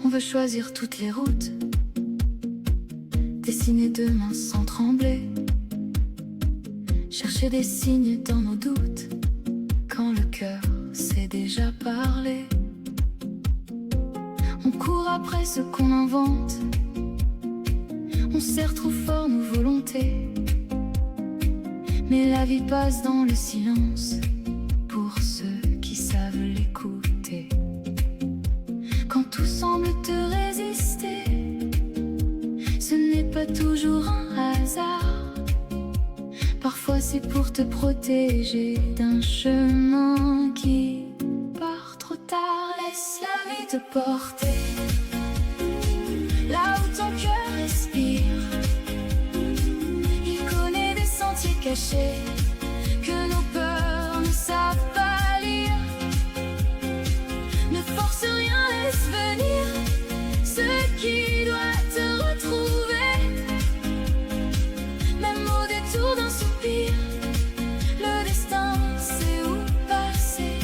On veut choisir toutes les routes, dessiner demain sans trembler, chercher des signes dans nos doutes, quand le cœur sait déjà parler. On court après ce qu'on invente, on serre trop fort nos volontés, mais la vie passe dans le silence pour ceux qui savent l'écouter. Quand tout semble te résister, ce n'est pas toujours un hasard. Parfois c'est pour te protéger d'un chemin qui part trop tard. Laisse la vie te porter là où ton cœur respire. Il connaît des sentiers cachés que nos peurs ne savent pas lire. Ne force rien, laisse venir ce qui doit te retrouver. Même au détour d'un soupir, le destin sait où passer.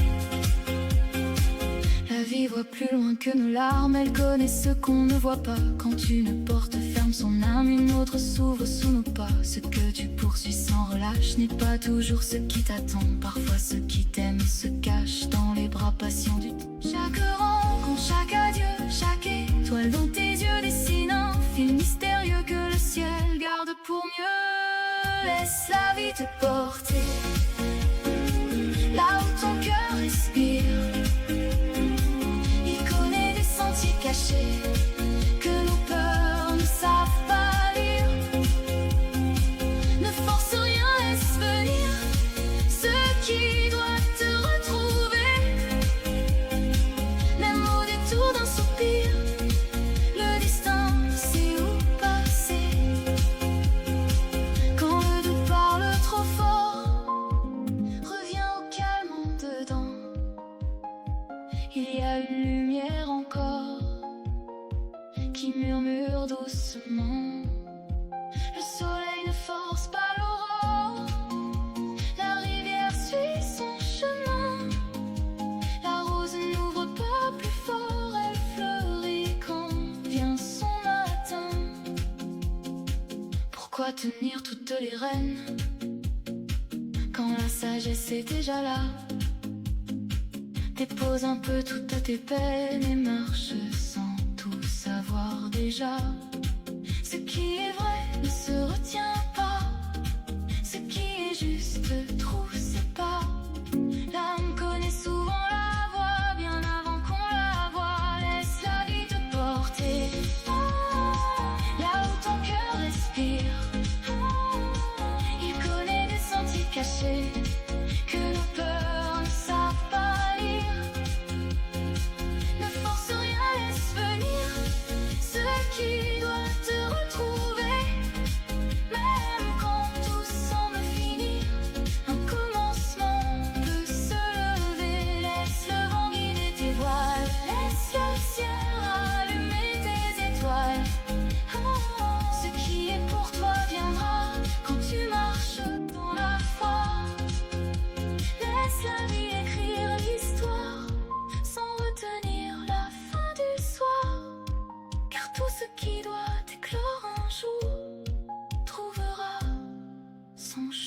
La vie voit plus loin que nos larmes, elle connaît ce qu'on ne voit pas. Quand une porte ferme son âme, une autre s'ouvre sous nos pas. Ce que tu poursuis sans relâche n'est pas toujours ce qui t'attend. Parfois ce qui t'aime se cache dans les bras patients du temps. Chaque rencontre, chaque adieu, chaque étoile dans tes yeux dessine un fil mystérieux que le ciel garde pour mieux. Laisse la vie te porter là où ton cœur respire. Il connaît des sentiers cachés que nos peurs ne savent pas lire. Ne force rien, laisse venir ce qui doit te retrouver. Même au détour d'un soupir, le destin sait où passer. Quand le doute parle trop fort, reviens au calme en dedans. Il y a une lumière encore qui murmure doucement. Le soleil ne force pas l'aurore, la rivière suit son chemin. La rose n'ouvre pas plus fort, elle fleurit quand vient son matin. Pourquoi tenir toutes les rênes quand la sagesse est déjà là? Dépose un peu toutes tes peines et marche sans tout savoir déjà. Ce qui est vrai ne se retient pas, ce qui est juste trouve ses pas. L'âme connaît souvent la voie bien avant qu'on la voie. Laisse la vie te porter là où ton cœur respire. Il connaît des sentiers cachés que nos peurs ne savent pas lire. Ne force rien, laisse venir ce qui doit te retrouver. Même quand tout semble finir, un commencement peut se lever. Laisse le vent guider tes voiles, laisse le ciel allumer tes étoiles. Ce qui est pour toi viendra quand tu marches dans la foi. Laisse la vie écrire l'histoire sans retenir la fin du soir. Car tout ce qui doit éclore un jour trouvera son chemin.